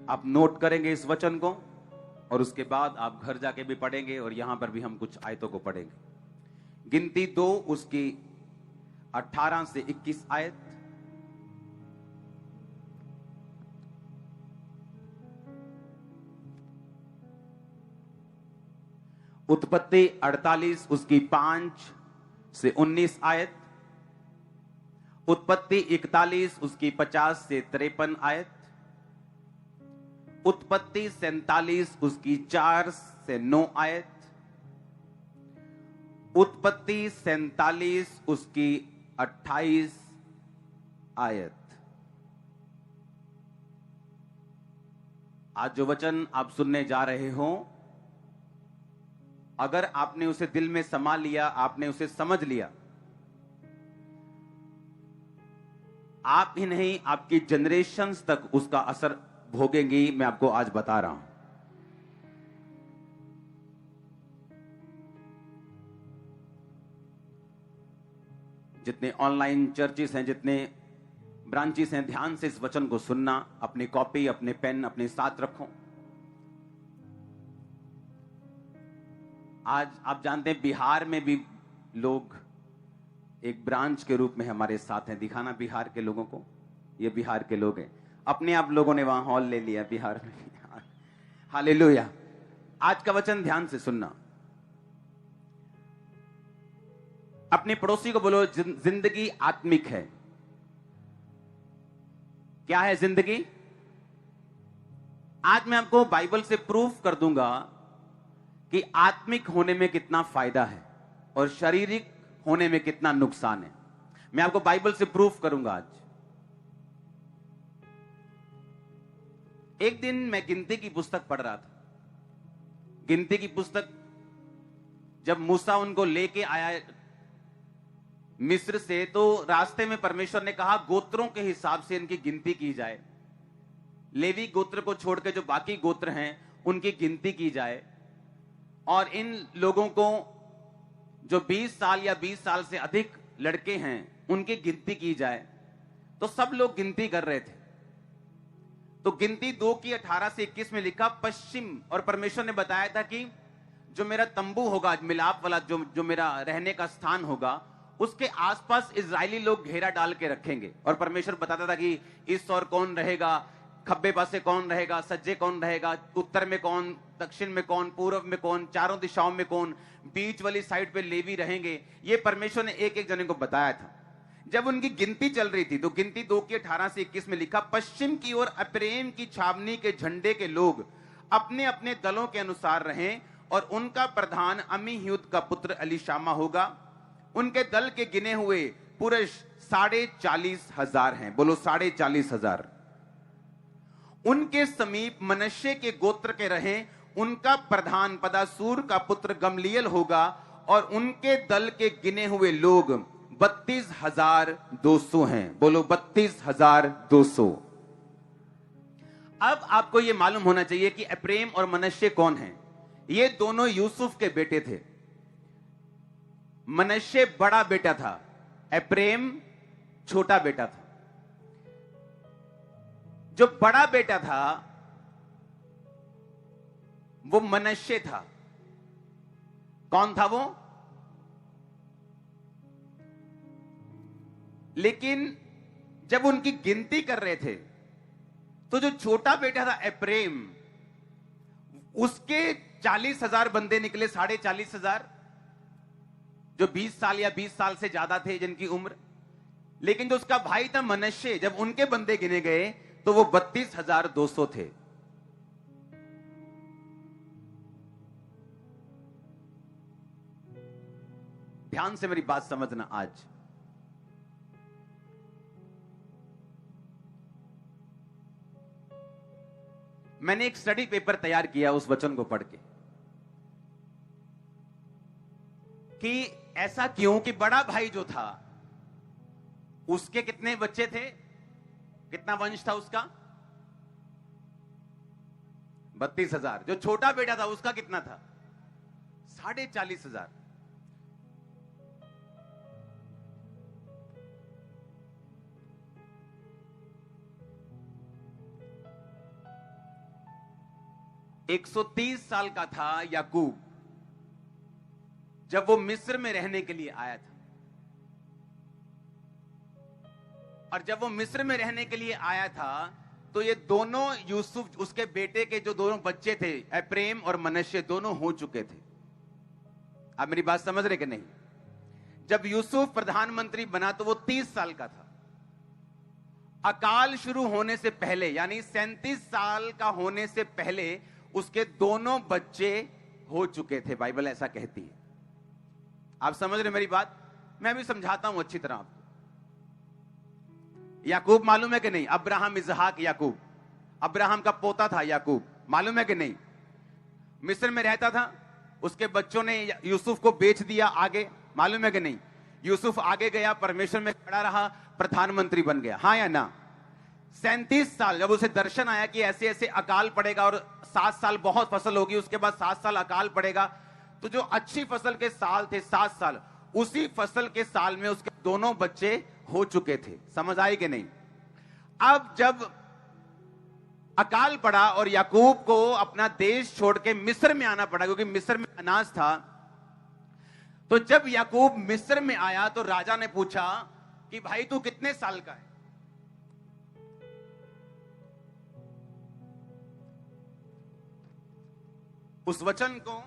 आप नोट करेंगे इस वचन को और उसके बाद आप घर जाके भी पढ़ेंगे और यहां पर भी हम कुछ आयतों को पढ़ेंगे। गिनती 2 उसकी 18 से 21 आयत, उत्पत्ति 48 उसकी 5 से 19 आयत, उत्पत्ति 41 उसकी 50 से 53 आयत, उत्पत्ति 47 उसकी 4 से 9 आयत, उत्पत्ति 47 उसकी 28 आयत। आज जो वचन आप सुनने जा रहे हो, अगर आपने उसे दिल में समा लिया, आपने उसे समझ लिया, आप ही नहीं आपकी जनरेशंस तक उसका असर भोगेंगी। मैं आपको आज बता रहा हूं। जितने ऑनलाइन चर्चेस हैं, जितने ब्रांचेस हैं, ध्यान से इस वचन को सुनना। अपनी कॉपी, अपने पेन अपने साथ रखो। आज आप जानते हैं बिहार में भी लोग एक ब्रांच के रूप में हमारे साथ हैं। दिखाना बिहार के लोगों को, ये बिहार के लोग हैं। अपने आप लोगों ने वहां हॉल ले लिया बिहार में। हालेलुया। आज का वचन ध्यान से सुनना। अपने पड़ोसी को बोलो, जिंदगी आत्मिक है। क्या है जिंदगी? आज मैं आपको बाइबल से प्रूफ कर दूंगा कि आत्मिक होने में कितना फायदा है और शारीरिक होने में कितना नुकसान है। मैं आपको बाइबल से प्रूफ करूंगा आज। एक दिन मैं गिनती की पुस्तक पढ़ रहा था। गिनती की पुस्तक जब मूसा उनको लेके आया मिस्र से, तो रास्ते में परमेश्वर ने कहा गोत्रों के हिसाब से इनकी गिनती की जाए। लेवी गोत्र को छोड़ के जो बाकी गोत्र हैं उनकी गिनती की जाए, और इन लोगों को जो 20 साल या 20 साल से अधिक लड़के हैं उनकी गिनती की जाए। तो सब लोग गिनती कर रहे थे। तो गिनती 2 की 18 से 21 में लिखा पश्चिम, और परमेश्वर ने बताया था कि जो मेरा तंबू होगा, मिलाप वाला जो मेरा रहने का स्थान होगा, उसके आसपास इजरायली लोग घेरा डाल के रखेंगे। और परमेश्वर बताता था कि इस ओर कौन रहेगा, खब्बे पासे कौन रहेगा, सज्जे कौन रहेगा, उत्तर में कौन, दक्षिण में कौन, पूर्व में कौन, चारों दिशाओं में कौन, बीच वाली साइड पे लेवी रहेंगे। ये परमेश्वर ने एक एक जने को बताया था। जब उनकी गिनती चल रही थी तो गिनती 2 की 18 से 21 में लिखा पश्चिम की ओर अप्रेम की छावनी के झंडे के लोग अपने अपने दलों के अनुसार रहें, और उनका प्रधान अमीहूद का पुत्र एलीशामा होगा। उनके दल के गिने हुए पुरुष 40,500 हैं। बोलो 40,500। उनके समीप मनश्शे के गोत्र के रहें, उनका प्रधान पदासूर का पुत्र गमलीएल होगा, और उनके दल के गिने हुए लोग 32,200 हैं। बोलो 32,200। अब आपको यह मालूम होना चाहिए कि एप्रेम और मनश्शे कौन हैं। ये दोनों यूसुफ के बेटे थे। मनश्शे बड़ा बेटा था, एप्रेम छोटा बेटा था। जो बड़ा बेटा था वो मनश्शे था। कौन था वो? लेकिन जब उनकी गिनती कर रहे थे तो जो छोटा बेटा था एप्रेम, उसके 40,000 बंदे निकले, 40,500, जो 20 साल या 20 साल से ज्यादा थे जिनकी उम्र। लेकिन जो उसका भाई था मनश्शे, जब उनके बंदे गिने गए तो वो 32,200 थे। ध्यान से मेरी बात समझना। आज मैंने एक स्टडी पेपर तैयार किया उस वचन को पढ़ के कि ऐसा क्यों कि बड़ा भाई जो था उसके कितने बच्चे थे, कितना वंश था उसका? 32,000। जो छोटा बेटा था उसका कितना था? 40,500। 130 साल का था याकूब जब वो मिस्र में रहने के लिए आया था। और जब वो मिस्र में रहने के लिए आया था तो ये दोनों यूसुफ, उसके बेटे के जो दोनों बच्चे थे, एप्रेम और मनश्शे, दोनों हो चुके थे। आप मेरी बात समझ रहे कि नहीं? जब यूसुफ प्रधानमंत्री बना तो वो 30 साल का था। अकाल शुरू होने से पहले, यानी 37 साल का होने से पहले उसके दोनों बच्चे हो चुके थे। बाइबल ऐसा कहती है। आप समझ रहे मेरी बात? मैं भी समझाता हूं अच्छी तरह आपको। याकूब मालूम है कि नहीं? अब्राहम, इसहाक, याकूब। अब्राहम का पोता था याकूब, मालूम है कि नहीं? मिस्र में रहता था, उसके बच्चों ने यूसुफ को बेच दिया आगे, मालूम है कि नहीं? यूसुफ आगे गया, परमेश्वर में खड़ा रहा, प्रधानमंत्री बन गया। हाँ या ना? 37 साल जब उसे दर्शन आया कि ऐसे ऐसे अकाल पड़ेगा और 7 साल बहुत फसल होगी, उसके बाद 7 साल अकाल पड़ेगा, तो जो अच्छी फसल के साल थे 7 साल, उसी फसल के साल में उसके दोनों बच्चे हो चुके थे। समझ आई कि नहीं? अब जब अकाल पड़ा और याकूब को अपना देश छोड़ के मिस्र में आना पड़ा, क्योंकि मिस्र में अनाज था, तो जब याकूब मिस्र में आया तो राजा ने पूछा कि भाई तू कितने साल का है? उस वचन को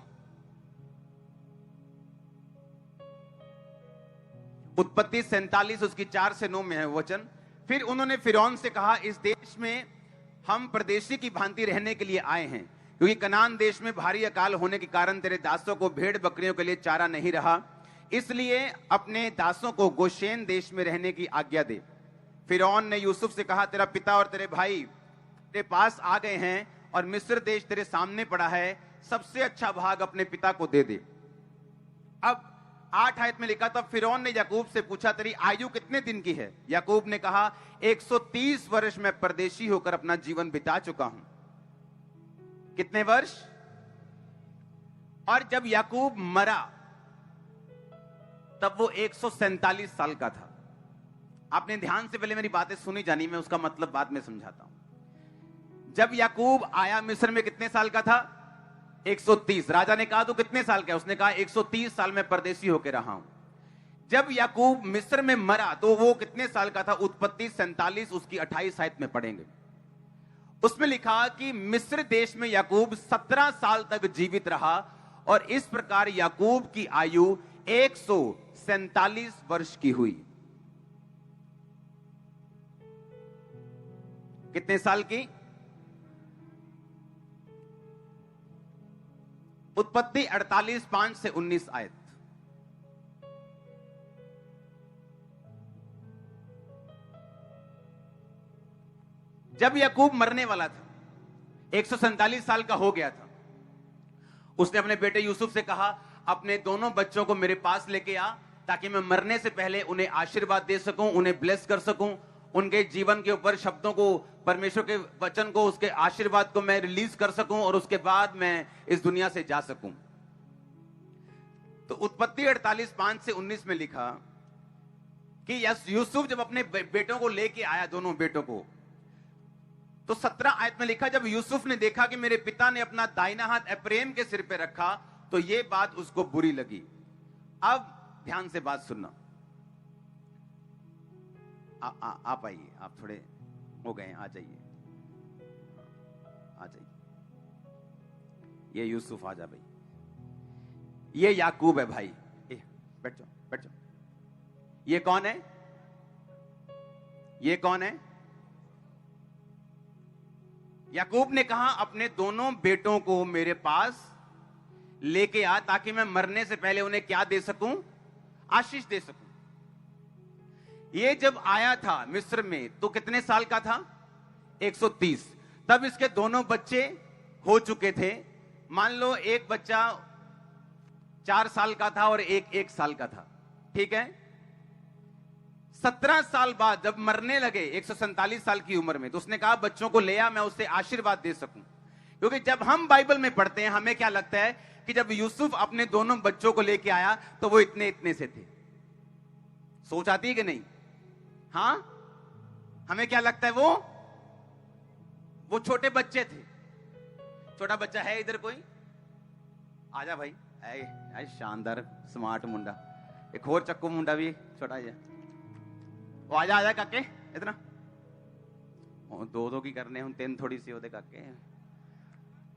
उत्पत्ति 47 उसकी 4 से 9 में है वचन। फिर उन्होंने फिरौन से कहा, इस देश में हम परदेशी की भांति रहने के लिए आए हैं, क्योंकि कनान देश में भारी अकाल होने के कारण तेरे दासों को भेड़ बकरियों के लिए चारा नहीं रहा, इसलिए अपने दासों को गोशेन देश में रहने की आज्ञा दे। फिरौन ने यूसुफ से कहा, तेरा पिता और तेरे भाई तेरे पास आ गए हैं और मिस्र देश तेरे सामने पड़ा है, सबसे अच्छा भाग अपने पिता को दे दे। अब 8 आयत में लिखा, तब फिरौन ने याकूब से पूछा, तेरी आयु कितने दिन की है? याकूब ने कहा, 130 वर्ष मैं परदेशी होकर अपना जीवन बिता चुका हूं। कितने वर्ष? और जब याकूब मरा तब वो 147 साल का था। आपने ध्यान से पहले मेरी बातें सुनी जानी, मैं उसका मतलब बाद में समझाता हूं। जब याकूब आया मिस्र में कितने साल का था? 130। राजा ने कहा, तू कितने साल का है? उसने कहा, 130 साल में परदेशी होकर रहा हूं। जब याकूब मिस्र में मरा तो वो कितने साल का था? उत्पत्ति 47 उसकी 28 आयत में पढ़ेंगे। उसमें लिखा कि मिस्र देश में याकूब 17 साल तक जीवित रहा और इस प्रकार याकूब की आयु 147 वर्ष की हुई। कितने साल की? उत्पत्ति 48 5 से 19 आयत। जब याकूब मरने वाला था, 147 साल का हो गया था, उसने अपने बेटे यूसुफ से कहा, अपने दोनों बच्चों को मेरे पास लेके आ, ताकि मैं मरने से पहले उन्हें आशीर्वाद दे सकूं, उन्हें ब्लेस कर सकूं, उनके जीवन के ऊपर शब्दों को, परमेश्वर के वचन को, उसके आशीर्वाद को मैं रिलीज कर सकूं और उसके बाद मैं इस दुनिया से जा सकूं। तो उत्पत्ति 48 5 से 19 में लिखा कि यूसुफ जब अपने बेटों को लेके आया, दोनों बेटों को, तो 17 आयत में लिखा, जब यूसुफ ने देखा कि मेरे पिता ने अपना दाहिना हाथ एप्रेम के सिर पे रखा तो ये बात उसको बुरी लगी। अब ध्यान से बात सुनना। आप आइए, आप थोड़े हो गए, आ जाइए, आ जाइए। ये यूसुफ, आ जा भाई। ये याकूब है भाई। बैठ जाओ, बैठ जाओ। ये कौन है? ये कौन है? याकूब ने कहा, अपने दोनों बेटों को मेरे पास लेके आ, ताकि मैं मरने से पहले उन्हें क्या दे सकूं? आशीष दे सकूं। ये जब आया था मिस्र में तो कितने साल का था? 130। तब इसके दोनों बच्चे हो चुके थे। मान लो एक बच्चा 4 साल का था और एक 1 साल का था, ठीक है? 17 साल बाद जब मरने लगे 147 साल की उम्र में, तो उसने कहा, बच्चों को ले आ, मैं उससे आशीर्वाद दे सकूं। क्योंकि जब हम बाइबल में पढ़ते हैं, हमें क्या लगता है कि जब यूसुफ अपने दोनों बच्चों को लेके आया तो वो इतने इतने से थे। सोच आती है कि नहीं? हाँ, हमें क्या लगता है? वो छोटे बच्चे थे। छोटा बच्चा है इधर कोई? आजा भाई, आए शानदार स्मार्ट मुंडा। एक और चक्कू मुंडा भी छोटा है वो। आजा आजा काके इतना दो दो की करने हूं, तीन थोड़ी सी होते काके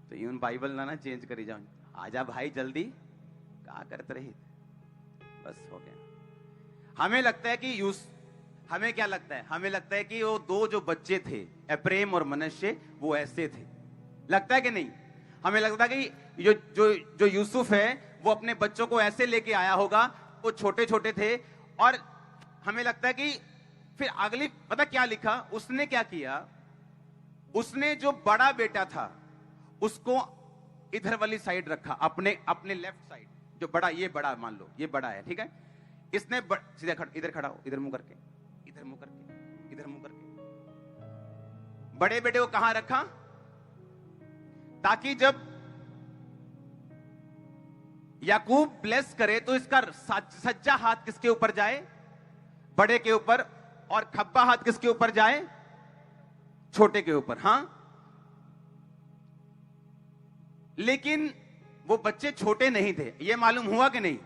तो यूं बाइबल ना चेंज करी जाओ। आजा भाई जल्दी, क्या करते रहे? बस हो गया। हमें लगता है कि हमें क्या लगता है? हमें लगता है कि वो दो जो बच्चे थे एप्रेम और मनश्शे वो ऐसे थे, लगता है कि नहीं? हमें लगता है कि जो यूसुफ है वो अपने बच्चों को ऐसे लेके आया होगा, वो छोटे छोटे थे। और हमें लगता है कि फिर अगली पता क्या लिखा उसने? क्या किया उसने? जो बड़ा बेटा था उसको इधर वाली साइड रखा, अपने लेफ्ट साइड। जो बड़ा, ये बड़ा मान लो ये बड़ा है, ठीक है? इसने सीधा इधर खड़ा हो, इधर मुंह करके, इधर मुंह करके, इधर मुंह करके। बड़े बेटे को कहां रखा? ताकि जब याकूब ब्लेस करे तो इसका सज्जा हाथ किसके ऊपर जाए? बड़े के ऊपर। और खब्बा हाथ किसके ऊपर जाए? छोटे के ऊपर। हां, लेकिन वो बच्चे छोटे नहीं थे, ये मालूम हुआ कि नहीं?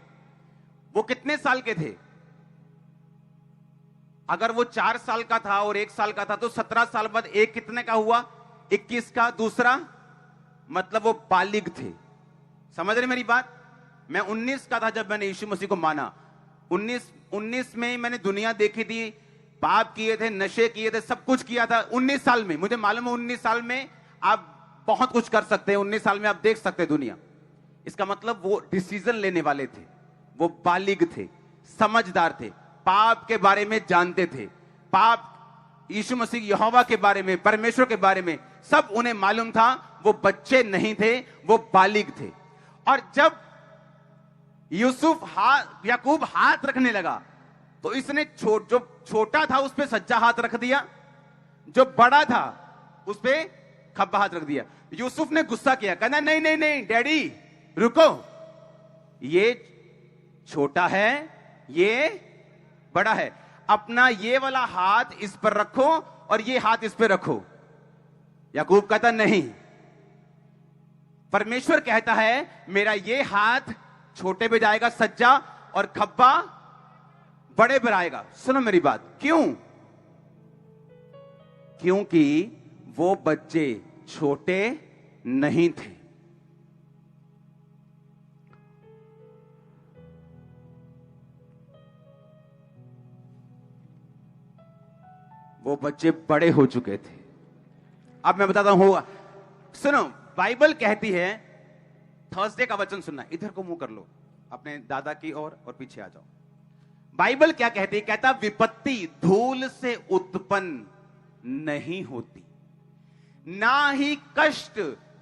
वो कितने साल के थे? अगर वो 4 साल का था और 1 साल का था तो 17 साल बाद एक कितने का हुआ? 21 का। दूसरा मतलब वो बालिग थे। समझ रहे मेरी बात? मैं 19 का था जब मैंने यीशु मसीह को माना। 19 में मैंने दुनिया देखी थी, पाप किए थे, नशे किए थे, सब कुछ किया था 19 साल में। मुझे मालूम है 19 साल में आप बहुत कुछ कर सकते हैं, 19 साल में आप देख सकते हैं दुनिया। इसका मतलब वो डिसीजन लेने वाले थे, वो बालिग थे, समझदार थे, पाप के बारे में जानते थे, पाप, यीशु मसीह यहोवा के बारे में, परमेश्वर के बारे में सब उन्हें मालूम था। वो बच्चे नहीं थे, वो बालिग थे। और जब याकूब हाथ रखने लगा तो इसने जो छोटा था उस पे सज्जा हाथ रख दिया, जो बड़ा था उस पे खब्बा हाथ रख दिया। यूसुफ ने गुस्सा किया, कहना नहीं नहीं नहीं डैडी रुको, ये छोटा है, ये बड़ा है, अपना ये वाला हाथ इस पर रखो और ये हाथ इस पे रखो। याकूब कहता नहीं, परमेश्वर कहता है मेरा ये हाथ छोटे पे जाएगा सज्जा और खब्बा बड़े पर आएगा। सुनो मेरी बात, क्यों? क्योंकि वो बच्चे छोटे नहीं थे। वो बच्चे बड़े हो चुके थे। अब मैं बताता हूं, सुनो, बाइबल कहती है, थर्सडे का वचन सुनना, इधर को मुंह कर लो अपने दादा की ओर और पीछे आ जाओ। बाइबल क्या कहती है? कहता विपत्ति धूल से उत्पन्न नहीं होती, ना ही कष्ट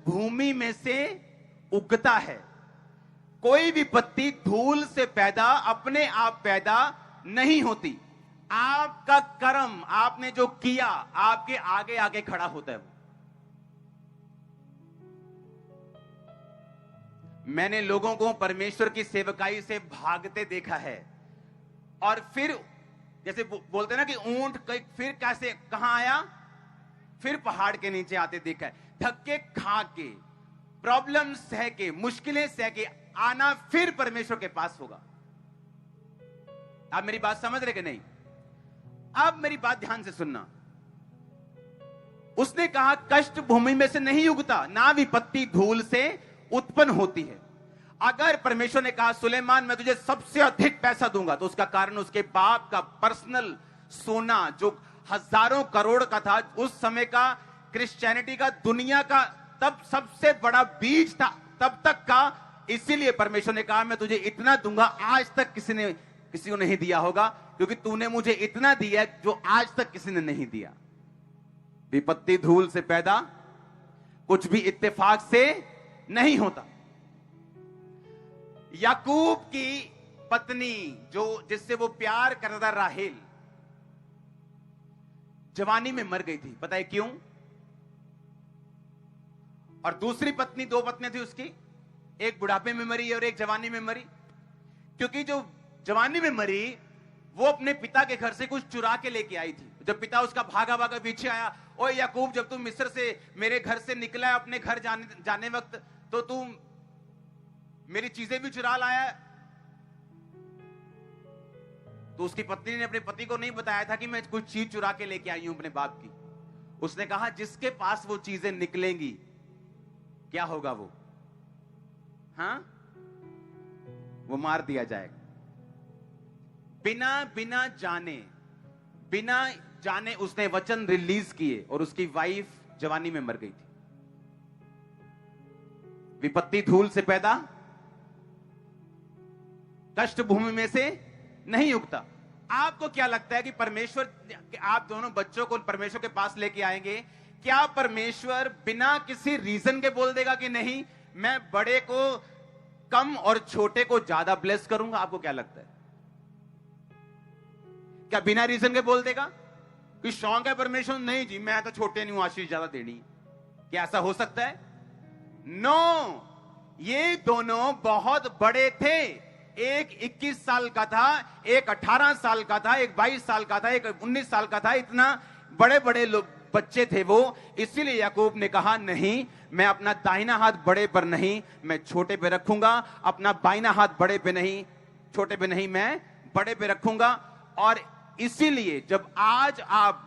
भूमि में से उगता है। कोई विपत्ति धूल से पैदा, अपने आप पैदा नहीं होती। आपका कर्म, आपने जो किया, आपके आगे आगे खड़ा होता है। मैंने लोगों को परमेश्वर की सेवकाई से भागते देखा है, और फिर जैसे बोलते हैं ना कि ऊंट फिर कैसे कहां आया, फिर पहाड़ के नीचे आते देखा है। धक्के खा के, प्रॉब्लम सह के, मुश्किलें सह के आना फिर परमेश्वर के पास होगा। आप मेरी बात समझ रहे कि नहीं? अब मेरी बात ध्यान से सुनना। उसने कहा कष्ट भूमि में से नहीं उगता, ना विपत्ति धूल से उत्पन्न होती है। अगर परमेश्वर ने कहा सुलेमान मैं तुझे सबसे अधिक पैसा दूंगा, तो उसका कारण उसके बाप का पर्सनल सोना जो हजारों करोड़ का था, उस समय का क्रिश्चियनिटी का, दुनिया का तब सबसे बड़ा बीज था तब तक का। इसीलिए परमेश्वर ने कहा मैं तुझे इतना दूंगा, आज तक किसी को नहीं दिया होगा, क्योंकि तूने मुझे इतना दिया जो आज तक किसी ने नहीं दिया। विपत्ति धूल से पैदा, कुछ भी इत्तेफाक से नहीं होता। याकूब की पत्नी जो जिससे वो प्यार करता था, राहेल, जवानी में मर गई थी। पता है क्यों? और दूसरी पत्नी, 2 पत्नियां थी उसकी, एक बुढ़ापे में मरी और एक जवानी में मरी। क्योंकि जो जवानी में मरी वो अपने पिता के घर से कुछ चुरा के लेके आई थी। जब पिता उसका भागा भागा पीछे आया, ओए याकूब, जब तू मिस्र से मेरे घर से निकला है अपने घर जाने वक्त, तो तू मेरी चीजें भी चुरा लाया है। तो उसकी पत्नी ने अपने पति को नहीं बताया था कि मैं कुछ चीज चुरा के लेके आई हूं अपने बाप की। उसने कहा जिसके पास वो चीजें निकलेंगी क्या होगा वो? हाँ, वो मार दिया जाएगा। बिना जाने उसने वचन रिलीज किए और उसकी वाइफ जवानी में मर गई थी। विपत्ति धूल से पैदा, कष्ट भूमि में से नहीं उगता। आपको क्या लगता है कि परमेश्वर, आप दोनों बच्चों को परमेश्वर के पास लेके आएंगे, क्या परमेश्वर बिना किसी रीजन के बोल देगा कि नहीं मैं बड़े को कम और छोटे को ज्यादा ब्लेस करूंगा? आपको क्या लगता है? क्या बिना रीजन के बोल देगा कि शौक है परमेश्वर? नहीं जी, मैं तो छोटे नहीं हूं, आशीष ज्यादा देनी। क्या ऐसा हो सकता है? नो, ये दोनों बहुत बड़े थे। एक 21 साल का था, एक 18 साल का था, एक 22 साल का था, एक 19 साल का था। इतना बड़े बड़े लोग बच्चे थे वो। इसीलिए याकूब ने कहा नहीं, मैं अपना दाहिना हाथ बड़े पर नहीं, मैं छोटे पे रखूंगा। अपना बाइना हाथ बड़े पे नहीं, छोटे पे नहीं, मैं बड़े पे रखूंगा। और इसीलिए जब आज आप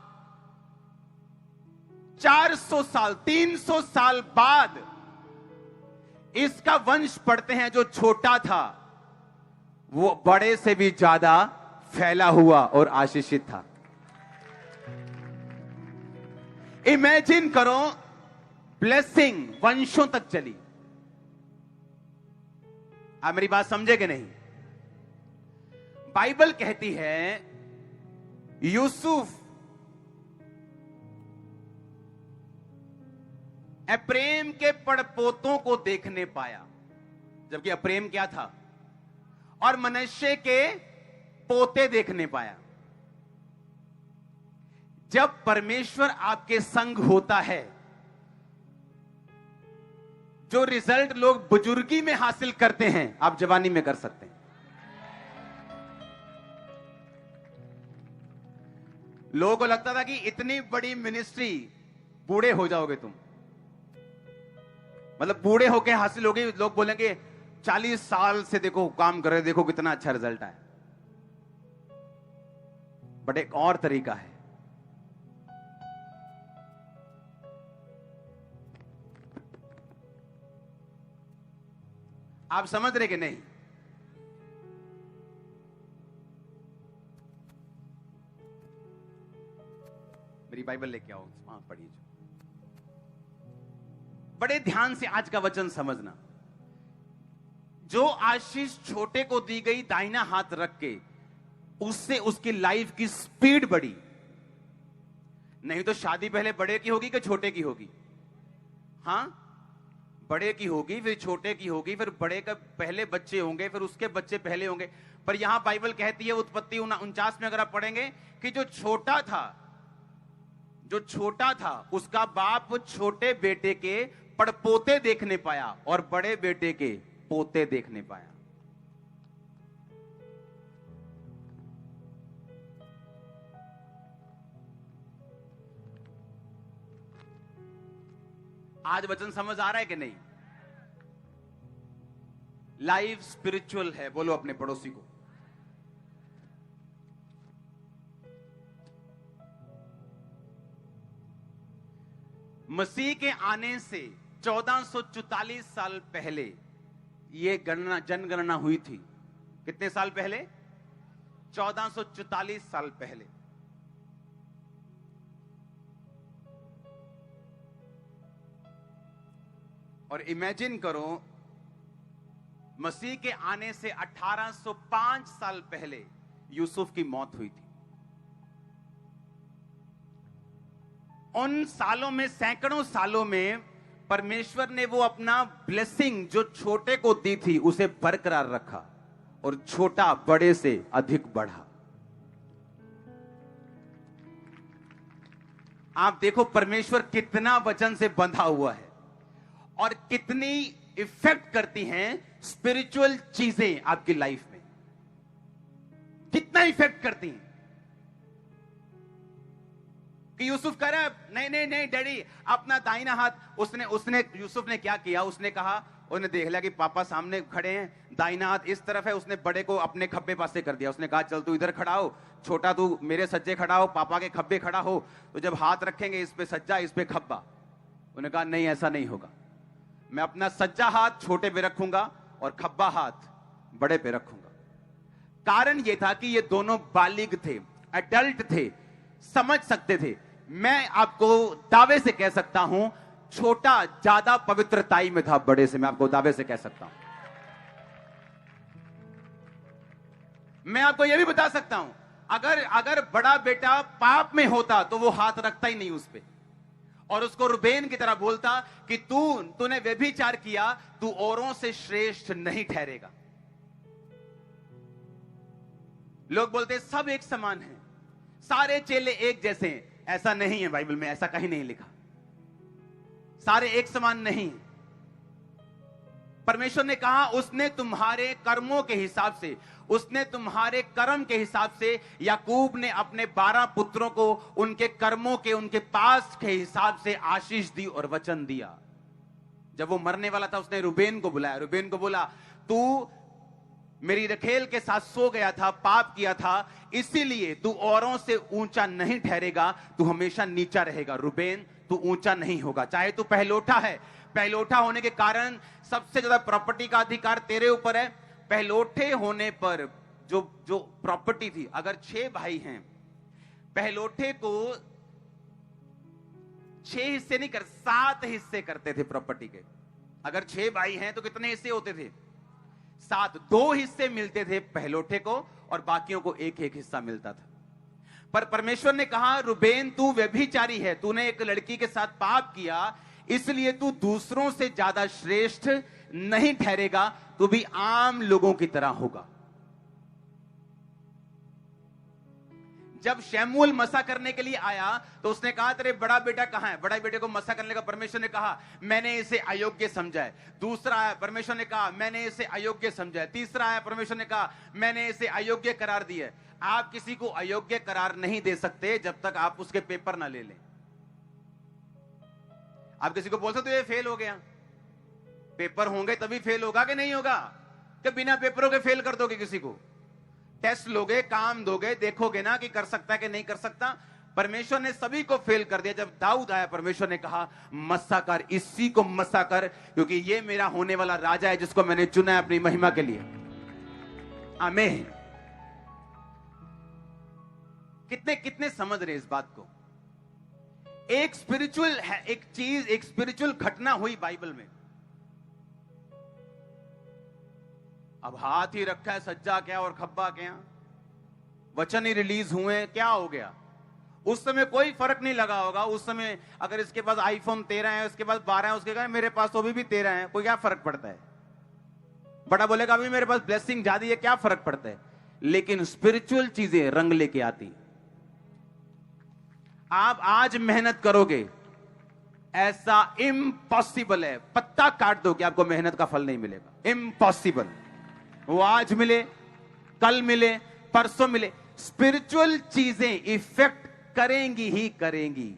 400 साल 300 साल बाद इसका वंश पढ़ते हैं, जो छोटा था वो बड़े से भी ज्यादा फैला हुआ और आशीषित था। इमेजिन करो, ब्लेसिंग वंशों तक चली। आप मेरी बात समझे कि नहीं? बाइबल कहती है यूसुफ अप्रेम के पड़पोतों को देखने पाया, जबकि अप्रेम क्या था? और मनश्शे के पोते देखने पाया। जब परमेश्वर आपके संग होता है, जो रिजल्ट लोग बुजुर्गी में हासिल करते हैं आप जवानी में कर सकते हैं। लोगों को लगता था कि इतनी बड़ी मिनिस्ट्री, बूढ़े हो जाओगे तुम, मतलब बूढ़े होके हासिल होगी। लोग बोलेंगे 40 साल से देखो काम कर रहे, देखो कितना अच्छा रिजल्ट आया। बट एक और तरीका है। आप समझ रहे कि नहीं? मेरी बाइबल लेके आओ, पढ़िए। बड़े ध्यान से आज का वचन समझना। जो आशीष छोटे को दी गई दाहिना हाथ रख के, उससे उसकी लाइफ की स्पीड बढ़ी। नहीं तो शादी पहले बड़े की होगी कि छोटे की होगी? हां, बड़े की होगी, फिर छोटे की होगी, फिर बड़े का पहले बच्चे होंगे, फिर उसके बच्चे पहले होंगे। पर यहां बाइबल कहती है उत्पत्ति 49 में अगर आप पढ़ेंगे कि जो छोटा था उसका बाप छोटे बेटे के पड़पोते देखने पाया और बड़े बेटे के पोते देखने पाया। आज वचन समझ आ रहा है कि नहीं? लाइफ स्पिरिचुअल है। बोलो अपने पड़ोसी को। मसीह के आने से 1444 साल पहले ये जनगणना हुई थी। कितने साल पहले? 1444 साल पहले। और इमेजिन करो, मसीह के आने से 1805 साल पहले यूसुफ की मौत हुई थी। उन सालों में, सैकड़ों सालों में परमेश्वर ने वो अपना ब्लेसिंग जो छोटे को दी थी उसे बरकरार रखा और छोटा बड़े से अधिक बढ़ा। आप देखो परमेश्वर कितना वचन से बंधा हुआ है और कितनी इफेक्ट करती हैं स्पिरिचुअल चीजें आपकी लाइफ में, कितना इफेक्ट करती हैं। कि यूसुफ कह रहा है नहीं नहीं नहीं डैडी, अपना दाहिना हाथ। उसने यूसुफ ने क्या किया, उसने कहा, उसने देख लिया कि पापा सामने खड़े हैं, दाहिना हाथ इस तरफ है, उसने बड़े को अपने खब्बे पास से कर दिया। उसने कहा चल तू इधर खड़ा हो, छोटा तू मेरे सज्जे खड़ा हो, पापा के खब्बे खड़ा हो, तो जब हाथ रखेंगे इस पे सज्जा इस पे खब्बा। उन्होंने कहा नहीं ऐसा नहीं होगा, मैं अपना सज्जा हाथ छोटे पे रखूंगा और खब्बा हाथ बड़े पे रखूंगा। कारण यह था कि ये दोनों बालिग थे, एडल्ट थे, समझ सकते थे। मैं आपको दावे से कह सकता हूं छोटा ज्यादा पवित्रताई में था बड़े से, मैं आपको दावे से कह सकता हूं। मैं आपको यह भी बता सकता हूं अगर बड़ा बेटा पाप में होता तो वो हाथ रखता ही नहीं उस पे, और उसको रुबेन की तरह बोलता कि तूने व्यभिचार किया, तू औरों से श्रेष्ठ नहीं ठहरेगा। लोग बोलते सब एक समान हैं, सारे चेले एक जैसे हैं। ऐसा नहीं है, बाइबल में ऐसा कहीं नहीं लिखा, सारे एक समान नहीं। परमेश्वर ने कहा उसने तुम्हारे कर्मों के हिसाब से, उसने तुम्हारे कर्म के हिसाब से, याकूब ने अपने 12 पुत्रों को उनके कर्मों के, उनके पास के हिसाब से आशीष दी और वचन दिया। जब वो मरने वाला था उसने रुबेन को बुलाया, रुबेन को बोला तू मेरी रखेल के साथ सो गया था, पाप किया था, इसीलिए तू औरों से ऊंचा नहीं ठहरेगा, तू हमेशा नीचा रहेगा। रुबेन तू ऊंचा नहीं होगा, चाहे तू पहलोठा है, पहलोठा होने के कारण सबसे ज्यादा प्रॉपर्टी का अधिकार तेरे ऊपर है। पहलोठे होने पर जो प्रॉपर्टी थी, अगर 6 भाई हैं, पहलोठे को 6 हिस्से नहीं कर 7 हिस्से करते थे प्रॉपर्टी के। अगर 6 भाई हैं तो कितने हिस्से होते थे? 7। 2 हिस्से मिलते थे पहलोठे को और बाकियों को एक एक हिस्सा मिलता था। पर परमेश्वर ने कहा रुबेन तू व्यभिचारी है, तूने एक लड़की के साथ पाप किया, इसलिए तू दूसरों से ज्यादा श्रेष्ठ नहीं ठहरेगा, तू भी आम लोगों की तरह होगा। जब शमूएल मसा करने के लिए आया तो उसने कहा तेरे बड़ा बेटा कहां है? बड़ा बेटे को मसा करने का परमेश्वर ने कहा मैंने इसे अयोग्य समझा है। दूसरा आया, परमेश्वर ने कहा मैंने इसे अयोग्य समझा है। तीसरा आया, परमेश्वर ने कहा मैंने इसे अयोग्य करार दिया है। आप किसी को अयोग्य करार नहीं दे सकते जब तक आप उसके पेपर ना ले लें। आप किसी को बोल सकते हो ये फेल हो गया, पेपर होंगे तभी फेल होगा कि नहीं होगा? कि बिना पेपरों के फेल कर दोगे किसी को? टेस्ट लोगे, काम दोगे, देखोगे ना कि कर सकता है कि नहीं कर सकता। परमेश्वर ने सभी को फेल कर दिया। जब दाऊद आया परमेश्वर ने कहा मसा कर, इसी को मसा कर, क्योंकि ये मेरा होने वाला राजा है जिसको मैंने चुना है अपनी महिमा के लिए। आमीन। कितने कितने समझ रहे इस बात को? एक स्पिरिचुअल है, एक चीज, एक स्पिरिचुअल घटना हुई बाइबल में। अब हाथ ही रखा है, सज्जा क्या और खब्बा क्या, वचन ही रिलीज हुए, क्या हो गया? उस समय कोई फर्क नहीं लगा होगा। उस समय अगर इसके पास आईफोन 13 है, उसके पास 12 है, उसके कहा मेरे पास तो अभी भी 13 है, कोई क्या फर्क पड़ता है? बड़ा बोलेगा अभी मेरे पास ब्लेसिंग ज्यादा है, क्या फर्क पड़ता है? लेकिन स्पिरिचुअल चीजें रंग लेके आती। आप आज मेहनत करोगे, ऐसा इम्पॉसिबल है, पत्ता काट दो कि आपको मेहनत का फल नहीं मिलेगा। इम्पॉसिबल। वो आज मिले, कल मिले, परसों मिले। स्पिरिचुअल चीजें इफेक्ट करेंगी ही करेंगी।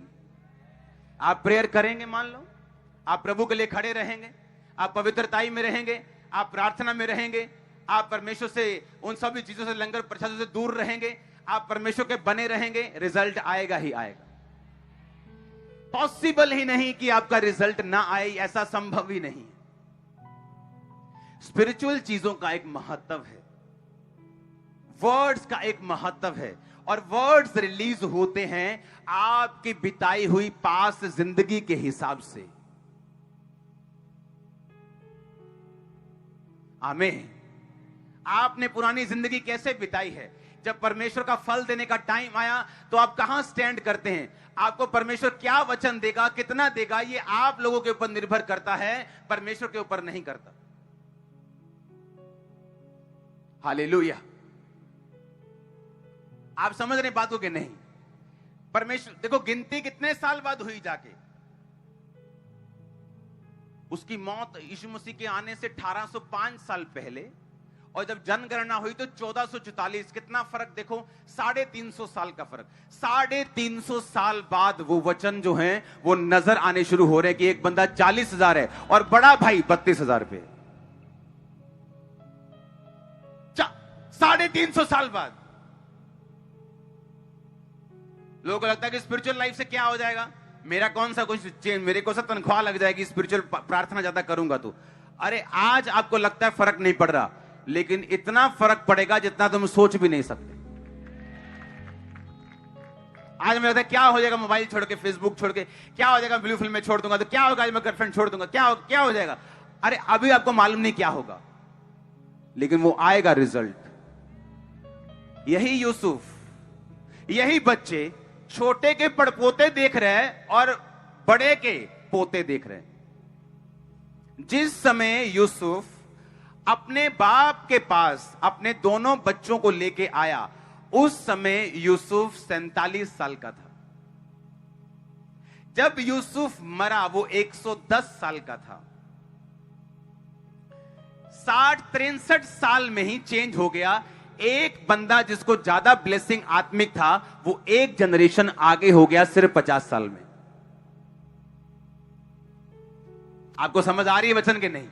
आप प्रेयर करेंगे, मान लो आप प्रभु के लिए खड़े रहेंगे, आप पवित्रताई में रहेंगे, आप प्रार्थना में रहेंगे, आप परमेश्वर से, उन सभी चीजों से, लंगर प्रसाद से दूर रहेंगे, आप परमेश्वर के बने रहेंगे, रिजल्ट आएगा ही आएगा। पॉसिबल ही नहीं कि आपका रिजल्ट ना आए, ऐसा संभव ही नहीं। स्पिरिचुअल चीजों का एक महत्व है, वर्ड्स का एक महत्व है, और वर्ड्स रिलीज होते हैं आपकी बिताई हुई पास जिंदगी के हिसाब से। आमीन। आपने पुरानी जिंदगी कैसे बिताई है? जब परमेश्वर का फल देने का टाइम आया तो आप कहां स्टैंड करते हैं? आपको परमेश्वर क्या वचन देगा, कितना देगा, ये आप लोगों के ऊपर निर्भर करता है, परमेश्वर के ऊपर नहीं करता। हालेलुया। आप समझ रहे बातों के नहीं? परमेश्वर देखो गिनती कितने साल बाद हुई जाके, उसकी मौत यीशु मसीह के आने से 1805 साल पहले, और जब जनगणना हुई तो 1444। कितना फर्क देखो, 350 साल का फर्क। 350 साल बाद वो वचन जो हैं वो नजर आने शुरू हो रहे हैं कि एक बंदा 40,000 है और बड़ा भाई 32,000 पे। 350 साल बाद लोगों को लगता है कि स्पिरिचुअल लाइफ से क्या हो जाएगा, मेरा कौन सा कुछ चेंज, मेरे को सा तनख्वाह लग जाएगी स्पिरिचुअल प्रार्थना ज्यादा करूंगा तो। अरे आज आपको लगता है फर्क नहीं पड़ रहा, लेकिन इतना फर्क पड़ेगा जितना तुम सोच भी नहीं सकते। आज मुझे लगता है क्या हो जाएगा मोबाइल छोड़ के, फेसबुक छोड़ के, क्या हो जाएगा ब्लू फिल्म में छोड़ दूंगा तो क्या होगा, आज मैं गर्लफ्रेंड छोड़ दूंगा, क्या हो जाएगा। अरे अभी आपको मालूम नहीं क्या होगा, लेकिन वो आएगा रिजल्ट। यही यूसुफ, यही बच्चे छोटे के पड़पोते देख रहे हैं और बड़े के पोते देख रहे हैं। जिस समय यूसुफ अपने बाप के पास अपने दोनों बच्चों को लेके आया, उस समय यूसुफ 47 साल का था। जब यूसुफ मरा वो 110 साल का था। 63 साल में ही चेंज हो गया। एक बंदा जिसको ज्यादा ब्लेसिंग आत्मिक था वो एक जनरेशन आगे हो गया सिर्फ 50 साल में। आपको समझ आ रही है वचन के नहीं?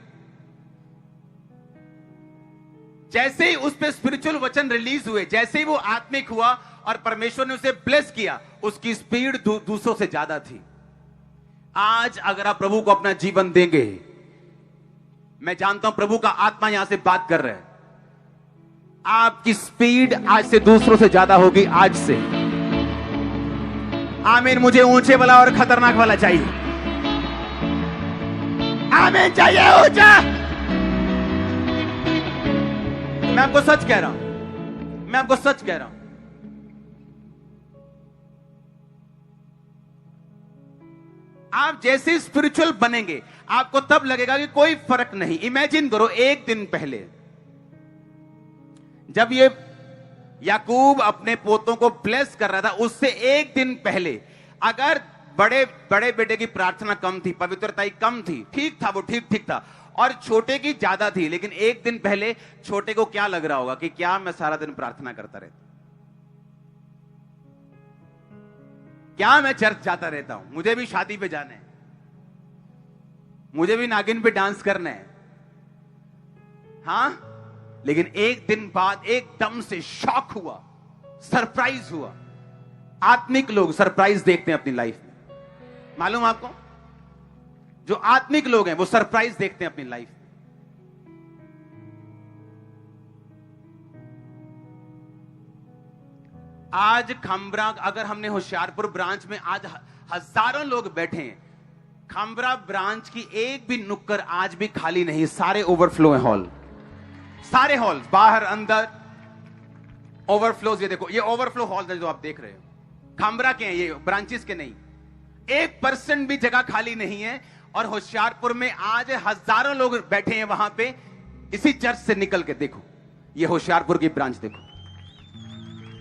जैसे ही उस पे स्पिरिचुअल वचन रिलीज हुए, जैसे ही वो आत्मिक हुआ और परमेश्वर ने उसे ब्लेस किया, उसकी स्पीड दूसरों से ज्यादा थी। आज अगर आप प्रभु को अपना जीवन देंगे, मैं जानता हूं प्रभु का आत्मा यहां से बात कर रहा है, आपकी स्पीड आज से दूसरों से ज्यादा होगी। आज से आमीन। मुझे ऊंचे वाला और खतरनाक वाला चाहिए। आमीन चाहिए ऊंचा। मैं आपको सच कह रहा हूं, मैं आपको सच कह रहा हूं। आप जैसे स्पिरिचुअल बनेंगे आपको तब लगेगा कि कोई फर्क नहीं। इमेजिन करो, एक दिन पहले जब ये याकूब अपने पोतों को ब्लेस कर रहा था, उससे एक दिन पहले अगर बड़े बेटे की प्रार्थना कम थी, पवित्रता कम थी, ठीक था, वो ठीक था, और छोटे की ज्यादा थी, लेकिन एक दिन पहले छोटे को क्या लग रहा होगा कि क्या मैं सारा दिन प्रार्थना करता रहता, क्या मैं चर्च जाता रहता हूं, मुझे भी शादी पे जाना है, मुझे भी नागिन पे डांस करना है। हां, लेकिन एक दिन बाद एकदम से शॉक हुआ, सरप्राइज हुआ। आत्मिक लोग सरप्राइज देखते हैं अपनी लाइफ में, मालूम आपको? जो आत्मिक लोग हैं वो सरप्राइज देखते हैं अपनी लाइफ में। आज खंबरा, अगर हमने होशियारपुर ब्रांच में आज हजारों लोग बैठे हैं, खंबरा ब्रांच की एक भी नुक्कड़ आज भी खाली नहीं, सारे ओवरफ्लो है हॉल, सारे हॉल, बाहर अंदर ओवरफ्लोज। ये देखो, ये ओवरफ्लो हॉल जो आप देख रहे हो खंबरा के हैं, ये ब्रांचेस के नहीं। 1% भी जगह खाली नहीं है। और होशियारपुर में आज हजारों लोग बैठे हैं वहां पे। इसी चर्च से निकल के देखो, ये होशियारपुर की ब्रांच देखो।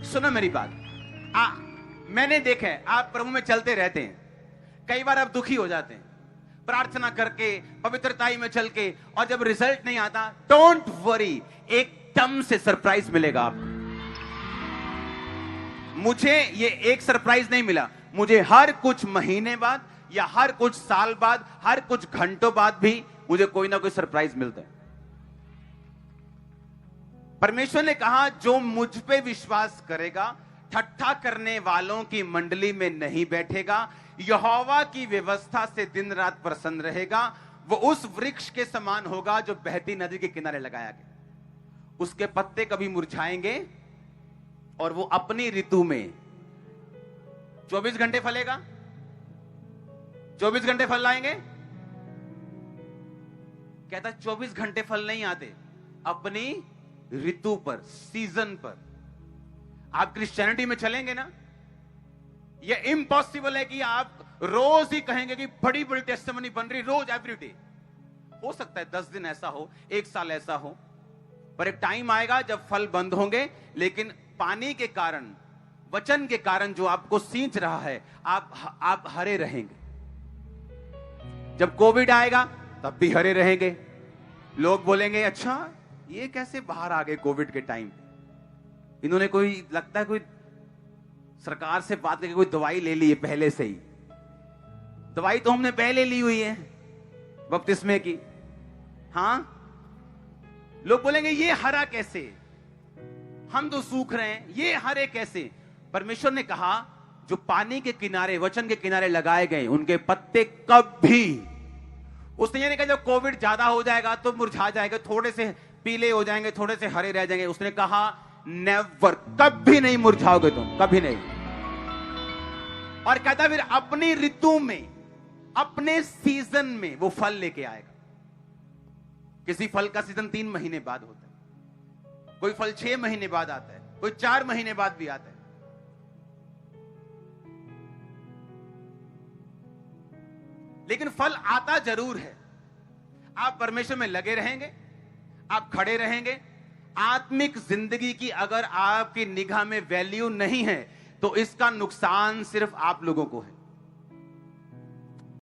सुनो मेरी बात, मैंने देखा है आप प्रभु में चलते रहते हैं, कई बार आप दुखी हो जाते हैं प्रार्थना करके, पवित्रताई में चल के, और जब रिजल्ट नहीं आता, डोंट वरी, एकदम से सरप्राइज मिलेगा आपको। मुझे ये एक सरप्राइज नहीं मिला, मुझे हर कुछ महीने बाद या हर कुछ साल बाद, हर कुछ घंटों बाद भी मुझे कोई ना कोई सरप्राइज मिलता है। परमेश्वर ने कहा, जो मुझ पे विश्वास करेगा ठट्ठा करने वालों की मंडली में नहीं बैठेगा, यहोवा की व्यवस्था से दिन रात प्रसन्न रहेगा, वो उस वृक्ष के समान होगा जो बहती नदी के किनारे लगाया गया। उसके पत्ते कभी मुरझाएंगे और वो अपनी ऋतु में 24 घंटे फलेगा, 24 घंटे फल लाएंगे। कहता 24 घंटे फल नहीं आते, अपनी ऋतु पर, सीजन पर। आप क्रिश्चियनिटी में चलेंगे ना, यह इम्पॉसिबल है कि आप रोज ही कहेंगे कि बड़ी बड़ी टेस्टिमनी बन रही रोज, एवरीडे। हो सकता है 10 दिन ऐसा हो, 1 साल ऐसा हो, पर एक टाइम आएगा जब फल बंद होंगे। लेकिन पानी के कारण, वचन के कारण जो आपको सींच रहा है, आप हरे रहेंगे। जब कोविड आएगा तब भी हरे रहेंगे। लोग बोलेंगे, अच्छा ये कैसे बाहर आ गए कोविड के टाइम पे? इन्होंने कोई, लगता है कोई सरकार से बात करके कोई दवाई ले ली है पहले से ही। दवाई तो हमने पहले ली हुई है बपतिस्मे की। हाँ, लोग बोलेंगे ये हरा कैसे, हम तो सूख रहे हैं, ये हरे कैसे? परमेश्वर ने कहा जो पानी के किनारे, वचन के किनारे लगाए गए, उनके पत्ते कभी, उसने ये नहीं कहा जब कोविड ज्यादा हो जाएगा तो मुरझा जाएगा, थोड़े से पीले हो जाएंगे, थोड़े से हरे रह जाएंगे। उसने कहा नेवर, कभी नहीं मुरझाओगे तुम, कभी नहीं। और कहता फिर अपनी ऋतु में, अपने सीजन में वो फल लेके आएगा। किसी फल का सीजन 3 महीने बाद होता है, कोई फल 6 महीने बाद आता है, कोई 4 महीने बाद भी आता है। लेकिन फल आता जरूर है। आप परमेश्वर में लगे रहेंगे, आप खड़े रहेंगे। आत्मिक जिंदगी की अगर आपकी निगाह में वैल्यू नहीं है तो इसका नुकसान सिर्फ आप लोगों को है।